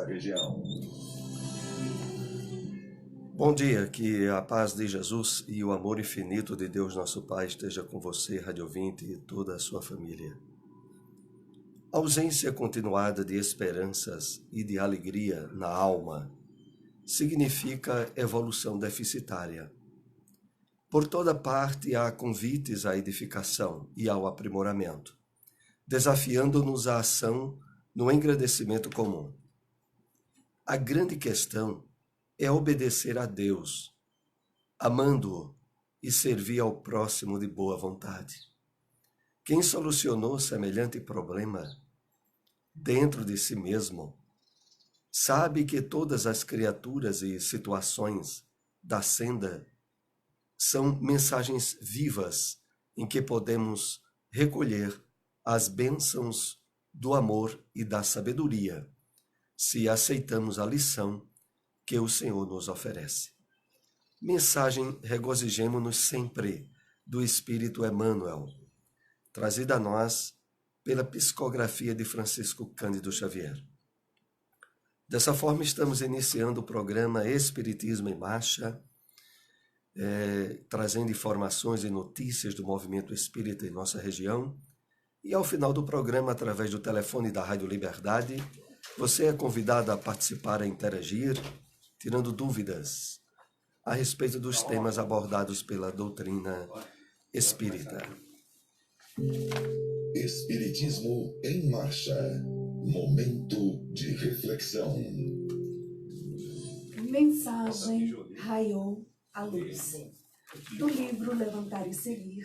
nossa região. Bom dia, que a paz de Jesus e o amor infinito de Deus nosso Pai esteja com você, rádio ouvinte, e toda a sua família. A ausência continuada de esperanças e de alegria na alma significa evolução deficitária. Por toda parte há convites à edificação e ao aprimoramento, desafiando-nos à ação no engrandecimento comum. A grande questão é obedecer a Deus, amando-o e servir ao próximo de boa vontade. Quem solucionou semelhante problema dentro de si mesmo sabe que todas as criaturas e situações da senda são mensagens vivas em que podemos recolher as bênçãos do amor e da sabedoria, se aceitamos a lição que o Senhor nos oferece. Mensagem Regozijemo-nos sempre, do Espírito Emmanuel, trazida a nós pela psicografia de Francisco Cândido Xavier. Dessa forma, estamos iniciando o programa Espiritismo em Marcha, trazendo informações e notícias do movimento espírita em nossa região. E ao final do programa, através do telefone da Rádio Liberdade, você é convidado a participar, a interagir, tirando dúvidas a respeito dos temas abordados pela doutrina espírita. Espiritismo em Marcha. Momento de reflexão. Mensagem raiou a luz. Do livro Levantar e Seguir,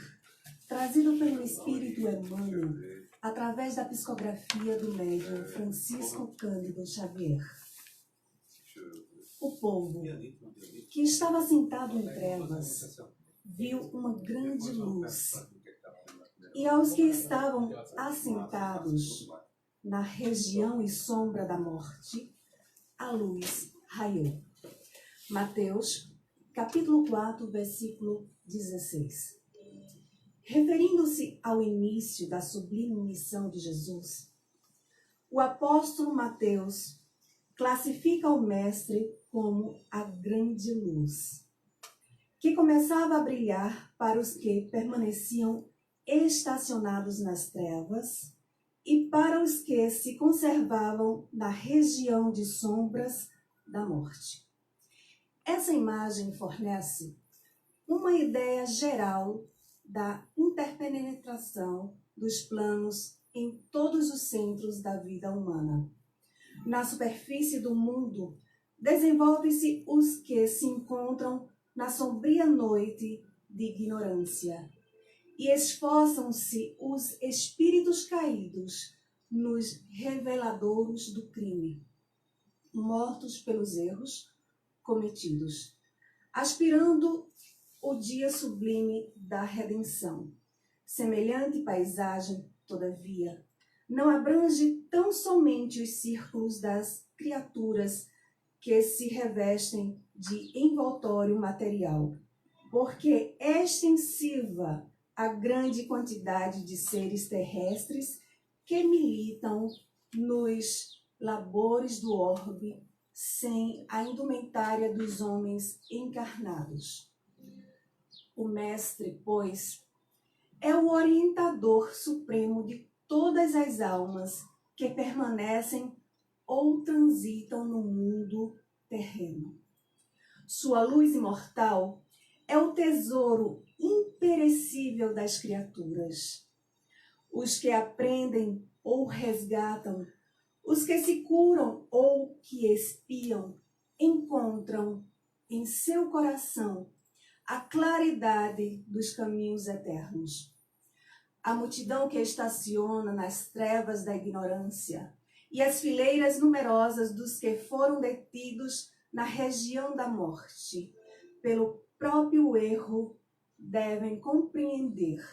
trazido pelo Espírito Emmanuel, através da psicografia do médium Francisco Cândido Xavier. O povo, que estava sentado em trevas, viu uma grande luz, e aos que estavam assentados na região e sombra da morte, a luz raiou. Mateus, capítulo 4, versículo 16. Referindo-se ao início da sublime missão de Jesus, o apóstolo Mateus classifica o Mestre como a grande luz, que começava a brilhar para os que permaneciam estacionados nas trevas e para os que se conservavam na região de sombras da morte. Essa imagem fornece uma ideia geral da interpenetração dos planos em todos os centros da vida humana. Na superfície do mundo, desenvolvem-se os que se encontram na sombria noite de ignorância, e esforçam-se os espíritos caídos nos reveladouros do crime, mortos pelos erros cometidos, aspirando o dia sublime da redenção. Semelhante paisagem, todavia, não abrange tão somente os círculos das criaturas que se revestem de envoltório material, porque é extensiva a grande quantidade de seres terrestres que militam nos labores do orbe sem a indumentária dos homens encarnados. O Mestre, pois, é o orientador supremo de todas as almas que permanecem ou transitam no mundo terreno. Sua luz imortal é o tesouro imperecível das criaturas. Os que aprendem ou resgatam, os que se curam ou que expiam, encontram em seu coração a claridade dos caminhos eternos. A multidão que estaciona nas trevas da ignorância e as fileiras numerosas dos que foram detidos na região da morte, pelo próprio erro, devem compreender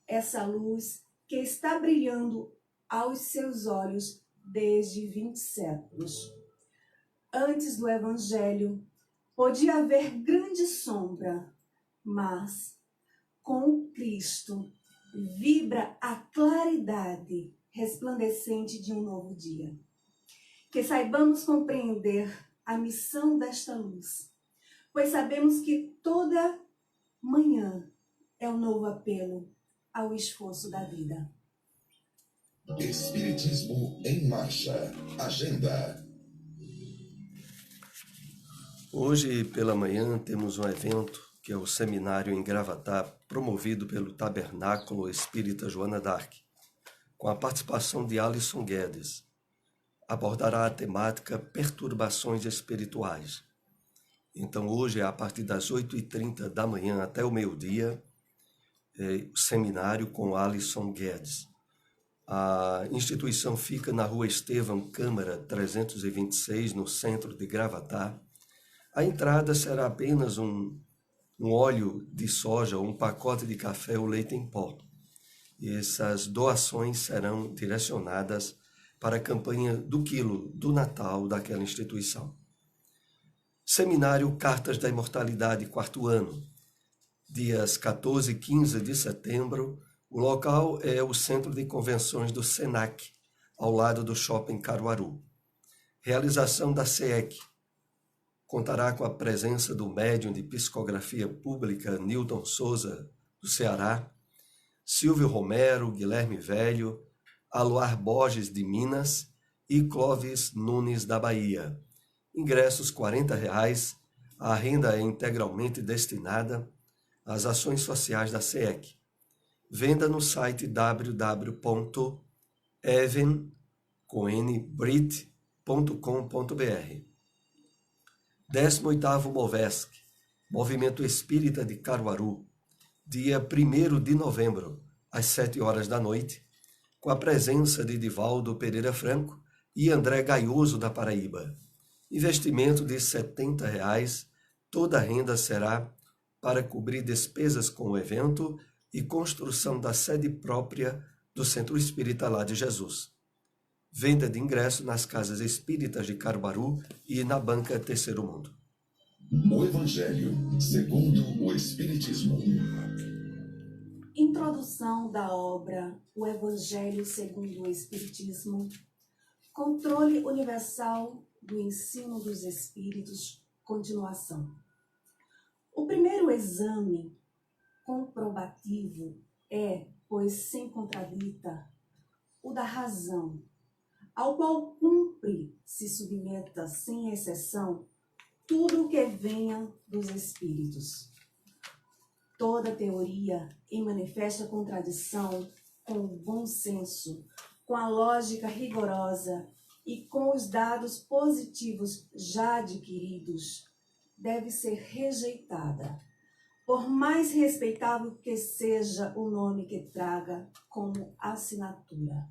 essa luz que está brilhando aos seus olhos desde 20 séculos. Antes do Evangelho, podia haver grande sombra, mas com Cristo vibra a claridade resplandecente de um novo dia. que saibamos compreender a missão desta luz, pois sabemos que toda manhã é um novo apelo ao esforço da vida. Espiritismo em Marcha. Agenda. Hoje pela manhã temos um evento que é o seminário em Gravatá, promovido pelo Tabernáculo Espírita Joana d'Arc, com a participação de Alisson Guedes. Abordará a temática perturbações espirituais. Então hoje, a partir das 8h30 da manhã até o meio-dia, o seminário com Alisson Guedes. A instituição fica na Rua Estevão Câmara 326, no centro de Gravatá. A entrada será apenas um óleo de soja, um pacote de café ou leite em pó. E essas doações serão direcionadas para a campanha do quilo do Natal daquela instituição. Seminário Cartas da Imortalidade, 4º ano. Dias 14 e 15 de setembro, o local é o Centro de Convenções do SENAC, ao lado do Shopping Caruaru. Realização da SEEC. Contará com a presença do médium de psicografia pública Newton Souza, do Ceará, Silvio Romero, Guilherme Velho, Aloar Borges, de Minas, e Clóvis Nunes, da Bahia. Ingressos R$ 40. A renda é integralmente destinada às ações sociais da SEEC. Venda no site www.evenbrit.com.br. 18º Movesc, Movimento Espírita de Caruaru, dia 1º de novembro, às 7h da noite, com a presença de Divaldo Pereira Franco e André Gaioso, da Paraíba. Investimento de R$ 70. Toda a renda será para cobrir despesas com o evento e construção da sede própria do Centro Espírita Lá de Jesus. Venda de ingresso nas casas espíritas de Caruaru e na Banca Terceiro Mundo. O Evangelho segundo o Espiritismo. Introdução da obra O Evangelho segundo o Espiritismo. Controle universal do ensino dos Espíritos. Continuação. O primeiro exame comprobativo é, pois sem contradita, o da razão, ao qual cumpre se submeta sem exceção tudo o que venha dos espíritos. Toda teoria em manifesta contradição com o bom senso, com a lógica rigorosa e com os dados positivos já adquiridos, deve ser rejeitada, por mais respeitável que seja o nome que traga como assinatura.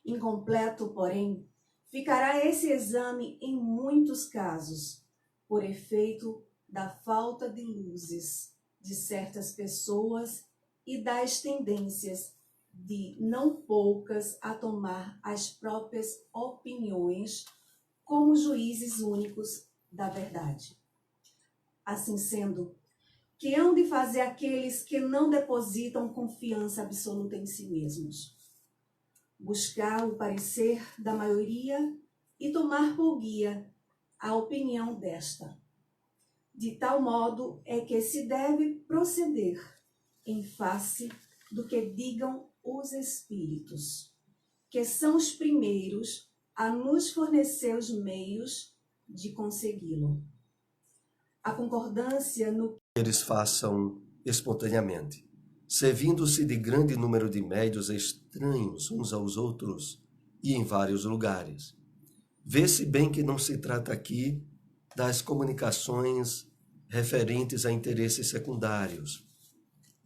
Incompleto, porém, ficará esse exame em muitos casos, por efeito da falta de luzes de certas pessoas e das tendências de não poucas a tomar as próprias opiniões como juízes únicos da verdade. Assim sendo, que hão de fazer aqueles que não depositam confiança absoluta em si mesmos? Buscar o parecer da maioria e tomar por guia a opinião desta. De tal modo é que se deve proceder em face do que digam os espíritos, que são os primeiros a nos fornecer os meios de consegui-lo. A concordância no que eles façam espontaneamente, servindo-se de grande número de médios estranhos uns aos outros e em vários lugares. Vê-se bem que não se trata aqui das comunicações referentes a interesses secundários,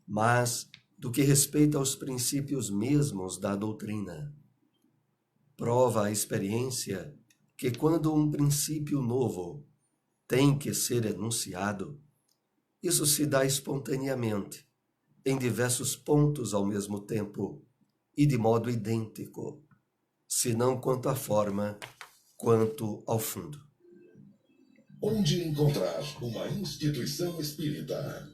mas do que respeita aos princípios mesmos da doutrina. Prova a experiência que quando um princípio novo tem que ser enunciado, isso se dá espontaneamente, em diversos pontos ao mesmo tempo e de modo idêntico, se não quanto à forma, quanto ao fundo. Onde encontrar uma instituição espírita?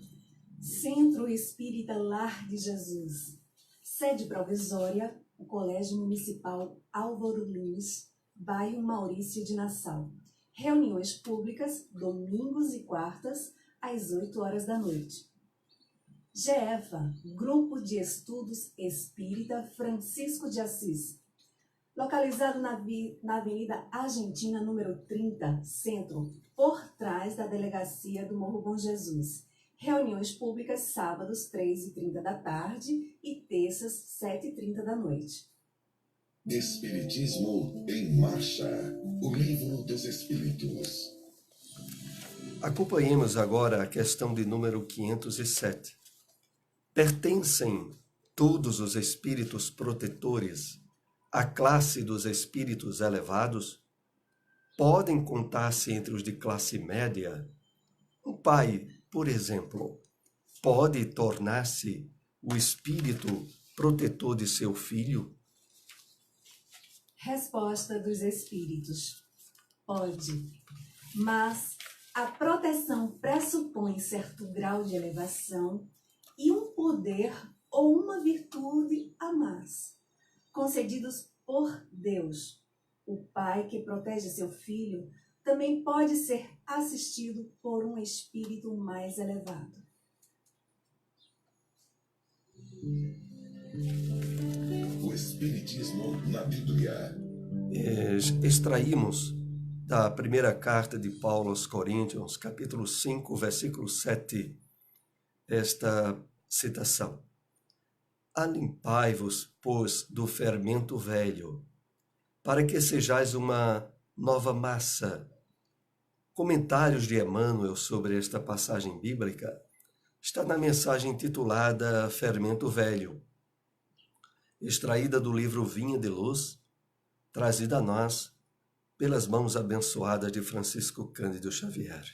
Centro Espírita Lar de Jesus. Sede provisória, o Colégio Municipal Álvaro Lins, bairro Maurício de Nassau. Reuniões públicas, domingos e quartas, às 8 horas da noite. GEFA, Grupo de Estudos Espírita Francisco de Assis, localizado na Avenida Argentina, número 30, Centro, por trás da Delegacia do Morro Bom Jesus. Reuniões públicas sábados, 3h30 da tarde e terças, 7h30 da noite. Espiritismo em Marcha, o livro dos Espíritos. Acompanhemos agora a questão de número 507. Pertencem todos os espíritos protetores à classe dos espíritos elevados? Podem contar-se entre os de classe média? Um pai, por exemplo, pode tornar-se o espírito protetor de seu filho? Resposta dos espíritos: pode, mas a proteção pressupõe certo grau de elevação e um poder ou uma virtude a mais, concedidos por Deus. O pai que protege seu filho também pode ser assistido por um espírito mais elevado. O Espiritismo na Bíblia. Extraímos da primeira carta de Paulo aos Coríntios, capítulo 5, versículo 7, esta citação. Alimpai-vos, pois, do fermento velho, para que sejais uma nova massa. Comentários de Emmanuel sobre esta passagem bíblica está na mensagem intitulada Fermento Velho, extraída do livro Vinha de Luz, trazida a nós pelas mãos abençoadas de Francisco Cândido Xavier.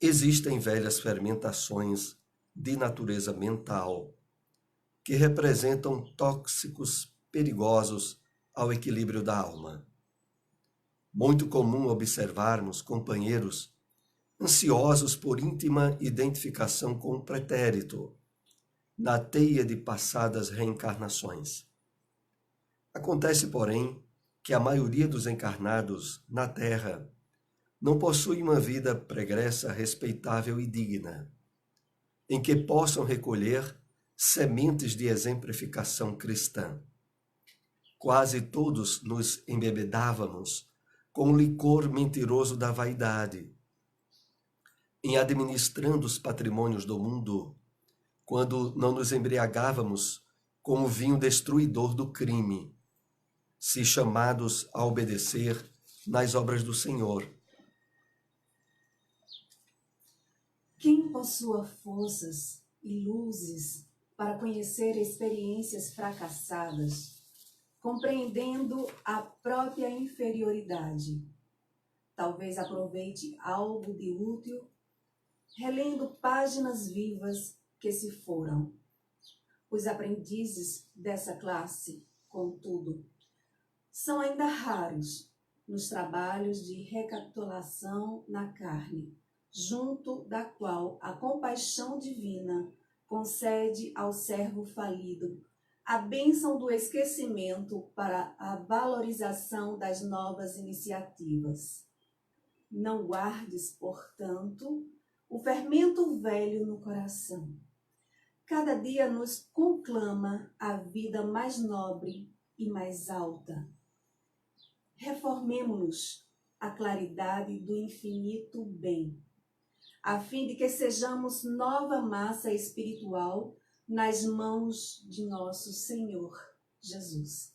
Existem velhas fermentações de natureza mental que representam tóxicos perigosos ao equilíbrio da alma. Muito comum observarmos companheiros ansiosos por íntima identificação com o pretérito, na teia de passadas reencarnações. Acontece, porém, que a maioria dos encarnados na Terra não possui uma vida pregressa, respeitável e digna, em que possam recolher sementes de exemplificação cristã. Quase todos nos embebedávamos com o licor mentiroso da vaidade, em administrando os patrimônios do mundo, quando não nos embriagávamos com o vinho destruidor do crime, se chamados a obedecer nas obras do Senhor. Quem possua forças e luzes para conhecer experiências fracassadas, compreendendo a própria inferioridade, talvez aproveite algo de útil, relendo páginas vivas que se foram. Os aprendizes dessa classe, contudo, são ainda raros nos trabalhos de recapitulação na carne, junto da qual a compaixão divina concede ao servo falido a bênção do esquecimento para a valorização das novas iniciativas. Não guardes, portanto, o fermento velho no coração. Cada dia nos conclama a vida mais nobre e mais alta. Reformemo-nos a claridade do infinito bem, a fim de que sejamos nova massa espiritual nas mãos de nosso Senhor Jesus.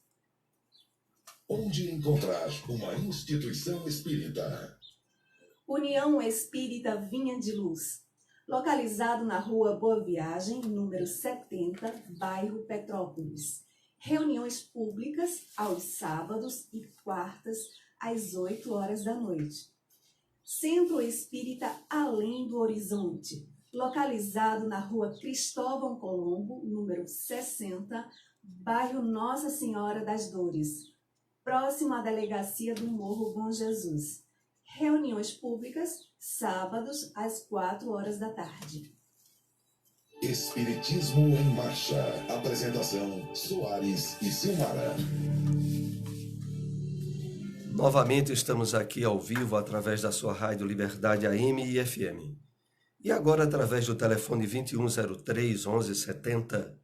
Onde encontrar uma instituição espírita? União Espírita Vinha de Luz, localizado na Rua Boa Viagem, número 70, bairro Petrópolis. Reuniões públicas aos sábados e quartas, às 8 horas da noite. Centro Espírita Além do Horizonte, localizado na Rua Cristóvão Colombo, número 60, bairro Nossa Senhora das Dores, próximo à Delegacia do Morro Bom Jesus. Reuniões públicas, sábados, às 4 horas da tarde. Espiritismo em Marcha. Apresentação: Soares e Silmara. Novamente estamos aqui ao vivo através da sua rádio Liberdade AM e FM. E agora através do telefone 2103 1170,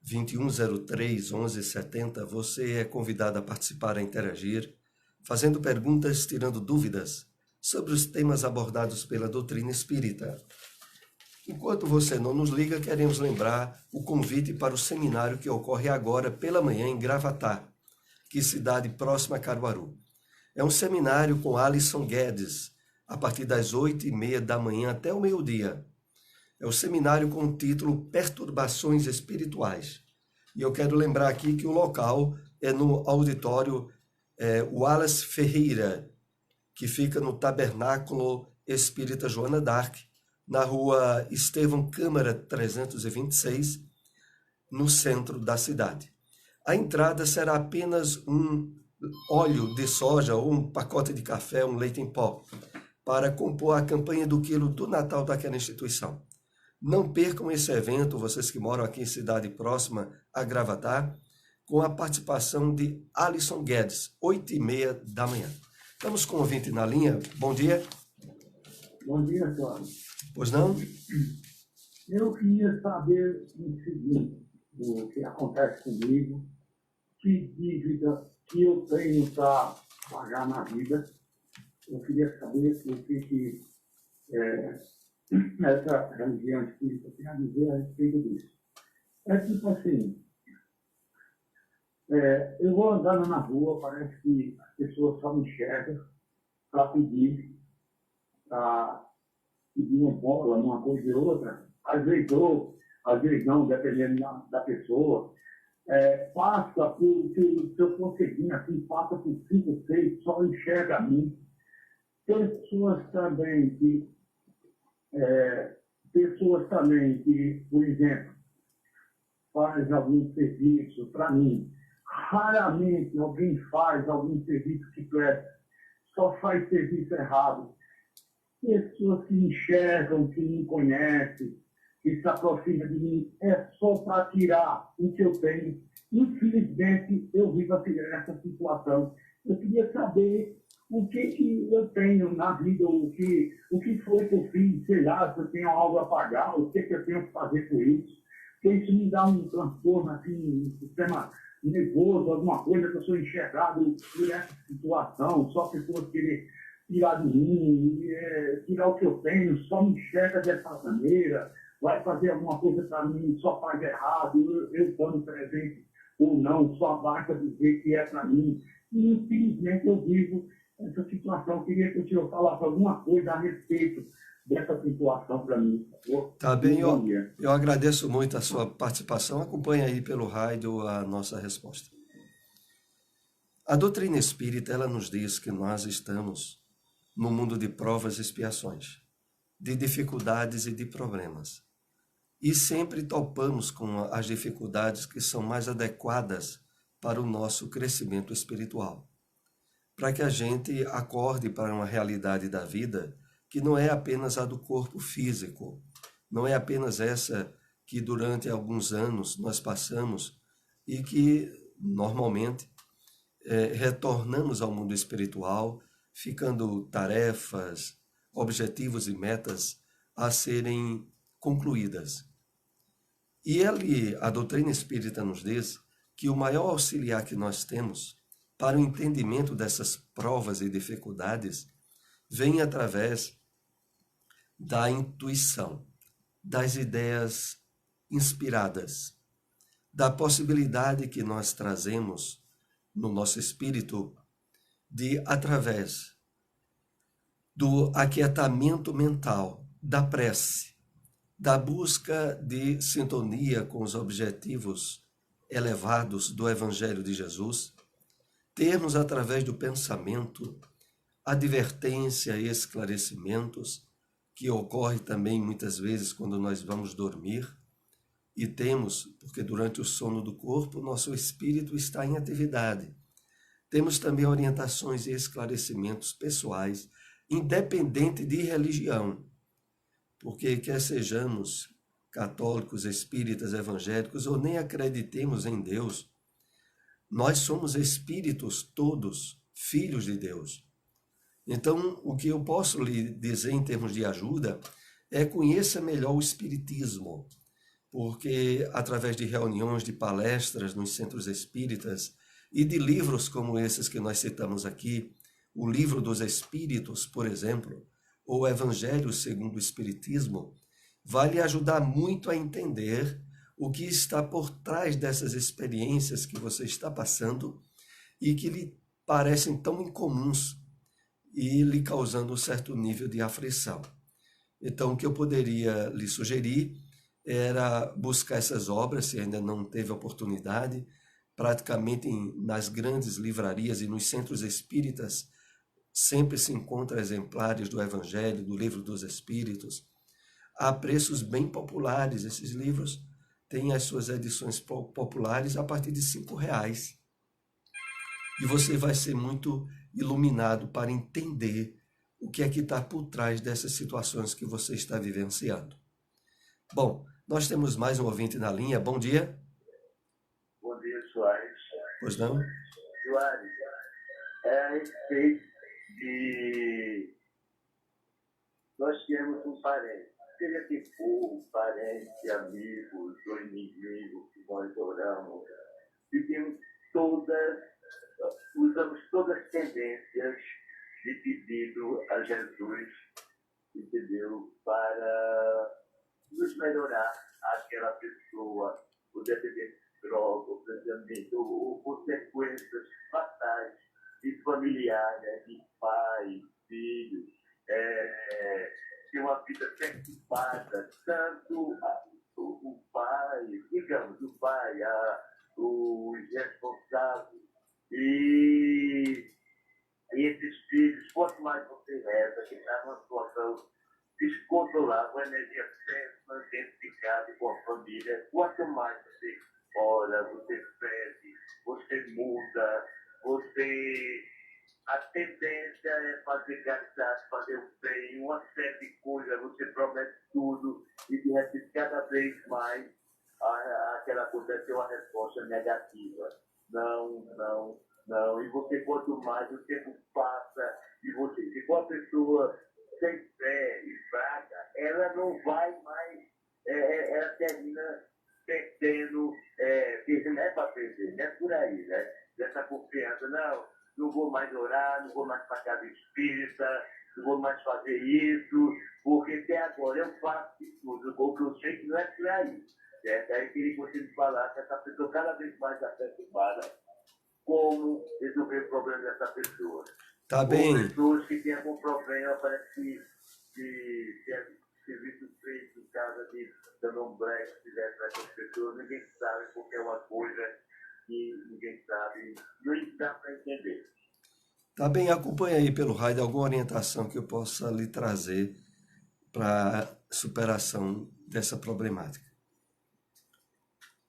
2103 1170, você é convidado a participar, a interagir, fazendo perguntas, tirando dúvidas sobre os temas abordados pela doutrina espírita. Enquanto você não nos liga, queremos lembrar o convite para o seminário que ocorre agora pela manhã em Gravatá, que cidade próxima a Caruaru. É um seminário com Alisson Guedes, a partir das 8h30 da manhã até o meio-dia. É o seminário com o título Perturbações Espirituais. E eu quero lembrar aqui que o local é no auditório Wallace Ferreira, que fica no Tabernáculo Espírita Joana d'Arc, na rua Estevão Câmara 326, no centro da cidade. A entrada será apenas um óleo de soja ou um pacote de café, um leite em pó, para compor a campanha do quilo do Natal daquela instituição. Não percam esse evento, vocês que moram aqui em cidade próxima a Gravatá, com a participação de Alisson Guedes, 8h30 da manhã. Estamos com o ouvinte na linha. Bom dia. Bom dia, Cláudio. Pois não? Eu queria saber o seguinte, o que acontece comigo, que dívida que eu tenho para pagar na vida. Eu queria saber o que essa religião espírita tem a dizer a respeito disso. É tipo assim, eu vou andando na rua, parece que as pessoas só me enxergam para pedir uma bola, uma coisa e outra. Às vezes dou, às vezes não, dependendo da pessoa. Passa por, se eu conseguir assim, passa por 5, 6, só enxerga a mim. Pessoas também que, por exemplo, faz algum serviço para mim. Raramente alguém faz algum serviço que presta, só faz serviço errado. Pessoas que enxergam, que me conhecem, que se aproximam de mim, é só para tirar o que eu tenho. Infelizmente, eu vivo essa situação. Eu queria saber o que eu tenho na vida, o que foi que eu fiz, sei lá, se eu tenho algo a pagar, o que eu tenho que fazer com isso. Porque isso me dá um transtorno, assim, um sistema nervoso, alguma coisa que eu sou enxergado por essa situação, só pessoas querem tirar de mim, tirar o que eu tenho, só me enxerga dessa maneira, vai fazer alguma coisa para mim, só faz errado, eu estando presente ou não, só basta dizer que é para mim. E infelizmente eu vivo essa situação. Eu queria que o senhor falasse alguma coisa a respeito dessa situação para mim. Tá bem, eu agradeço muito a sua participação. Acompanhe aí pelo rádio a nossa resposta. A doutrina espírita, ela nos diz que nós estamos no mundo de provas e expiações, de dificuldades e de problemas. E sempre topamos com as dificuldades que são mais adequadas para o nosso crescimento espiritual. Para que a gente acorde para uma realidade da vida que não é apenas a do corpo físico, não é apenas essa que durante alguns anos nós passamos e que normalmente retornamos ao mundo espiritual, ficando tarefas, objetivos e metas a serem concluídas. E a doutrina espírita nos diz que o maior auxiliar que nós temos para o entendimento dessas provas e dificuldades vem através da intuição, das ideias inspiradas, da possibilidade que nós trazemos no nosso espírito de, através do aquietamento mental, da prece, da busca de sintonia com os objetivos elevados do Evangelho de Jesus, termos através do pensamento advertência e esclarecimentos, que ocorre também muitas vezes quando nós vamos dormir, e temos, porque durante o sono do corpo, nosso espírito está em atividade. Temos também orientações e esclarecimentos pessoais, independente de religião, porque quer sejamos católicos, espíritas, evangélicos, ou nem acreditemos em Deus, nós somos espíritos todos filhos de Deus. Então, o que eu posso lhe dizer em termos de ajuda é conheça melhor o Espiritismo, porque através de reuniões, de palestras nos centros espíritas e de livros como esses que nós citamos aqui, o Livro dos Espíritos, por exemplo, ou o Evangelho segundo o Espiritismo, vai lhe ajudar muito a entender o que está por trás dessas experiências que você está passando e que lhe parecem tão incomuns e lhe causando um certo nível de aflição. Então, o que eu poderia lhe sugerir era buscar essas obras, se ainda não teve oportunidade, praticamente nas grandes livrarias e nos centros espíritas, sempre se encontra exemplares do Evangelho, do Livro dos Espíritos, a preços bem populares. Esses livros têm as suas edições populares a partir de R$5. E você vai ser muito iluminado para entender o que é que está por trás dessas situações que você está vivenciando. Bom, nós temos mais um ouvinte na linha. Bom dia. Bom dia, Soares. Pois não? Soares, a respeito de... Nós temos um parente, seja que for, um parente, amigo, ou inimigo, que nós oramos, e temos usamos todas as tendências de pedido a Jesus, entendeu? Para nos melhorar aquela pessoa, o dependente de droga, o pensamento, ou consequências fatais e familiares, de pai, filho, ter uma vida perturbada, tanto o pai, digamos, o pai, os responsáveis, e esses filhos, quanto mais você reza, que está numa situação descontrolada, uma energia péssima dentro de casa e com a família, quanto mais você ora, você pede, você muda, a tendência é fazer caridade, fazer o bem, uma série de coisas, você promete tudo e de repente cada vez mais aquela coisa tem uma resposta negativa. Não. E você, quanto mais o tempo passa, e você, se for uma pessoa sem fé e fraca, ela não vai mais, ela termina perdendo, que não é para perder, não é por aí, né? Dessa confiança, não vou mais orar, não vou mais para casa espírita, não vou mais fazer isso, porque até agora eu faço de tudo, porque eu sei que não é por aí. Aí queria que você me falasse, essa pessoa cada vez mais perturbada, como resolver o problema dessa pessoa. Tá bem. Ou pessoas que têm algum problema, parece que é serviço feito em casa de candomblé, se fizer para essas pessoas, ninguém sabe, porque é uma coisa que ninguém sabe, não dá para entender. Tá bem, acompanha aí pelo rádio alguma orientação que eu possa lhe trazer para a superação dessa problemática.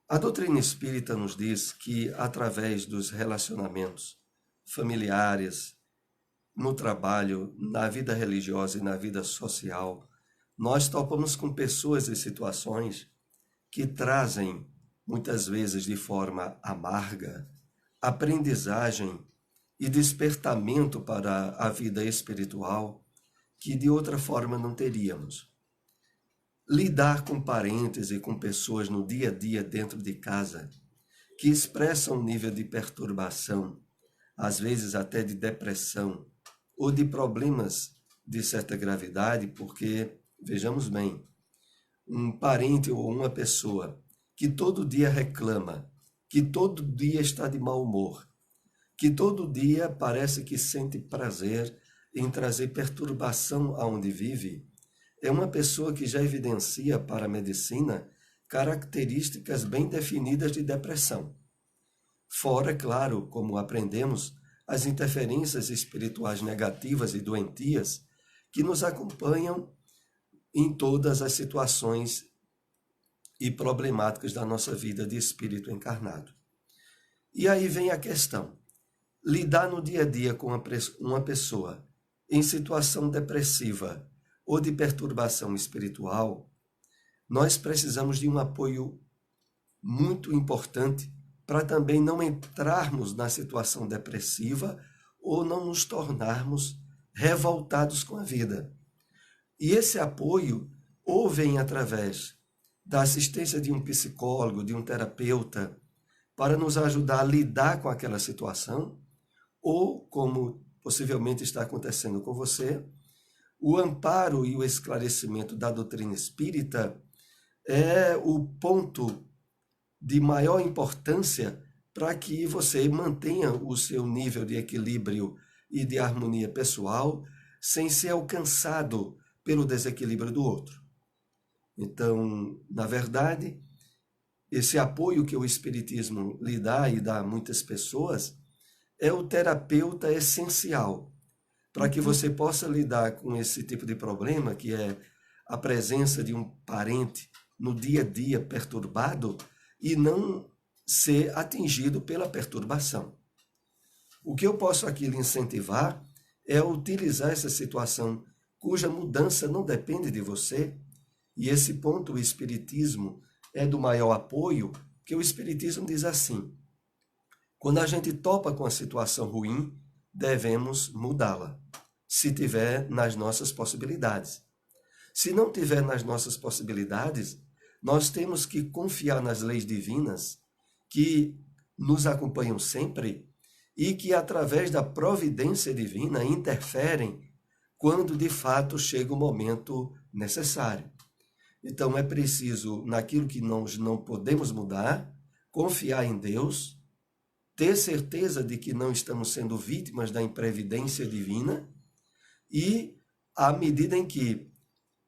A doutrina espírita nos diz que, através dos relacionamentos familiares, no trabalho, na vida religiosa e na vida social, nós topamos com pessoas e situações que trazem, muitas vezes de forma amarga, aprendizagem e despertamento para a vida espiritual que de outra forma não teríamos. Lidar com parentes e com pessoas no dia a dia dentro de casa que expressam um nível de perturbação, às vezes até de depressão ou de problemas de certa gravidade, porque, vejamos bem, um parente ou uma pessoa que todo dia reclama, que todo dia está de mau humor, que todo dia parece que sente prazer em trazer perturbação aonde vive, é uma pessoa que já evidencia para a medicina características bem definidas de depressão. Fora, claro, como aprendemos, as interferências espirituais negativas e doentias que nos acompanham em todas as situações e problemáticas da nossa vida de espírito encarnado. E aí vem a questão: lidar no dia a dia com uma pessoa em situação depressiva ou de perturbação espiritual, nós precisamos de um apoio muito importante para também não entrarmos na situação depressiva ou não nos tornarmos revoltados com a vida. E esse apoio ou vem através da assistência de um psicólogo, de um terapeuta, para nos ajudar a lidar com aquela situação, ou, como possivelmente está acontecendo com você, o amparo e o esclarecimento da doutrina espírita é o ponto de maior importância para que você mantenha o seu nível de equilíbrio e de harmonia pessoal sem ser alcançado pelo desequilíbrio do outro. Então, na verdade, esse apoio que o Espiritismo lhe dá e dá a muitas pessoas é o terapeuta essencial para que você possa lidar com esse tipo de problema, que é a presença de um parente no dia a dia perturbado e não ser atingido pela perturbação. O que eu posso aqui lhe incentivar é utilizar essa situação cuja mudança não depende de você, e esse ponto o Espiritismo é do maior apoio, que o Espiritismo diz assim: quando a gente topa com a situação ruim, devemos mudá-la, se tiver nas nossas possibilidades. Se não tiver nas nossas possibilidades, nós temos que confiar nas leis divinas que nos acompanham sempre e que, através da providência divina, interferem quando de fato chega o momento necessário. Então é preciso, naquilo que nós não podemos mudar, confiar em Deus, ter certeza de que não estamos sendo vítimas da imprevidência divina e, à medida em que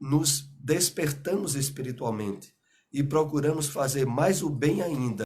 nos despertamos espiritualmente e procuramos fazer mais o bem ainda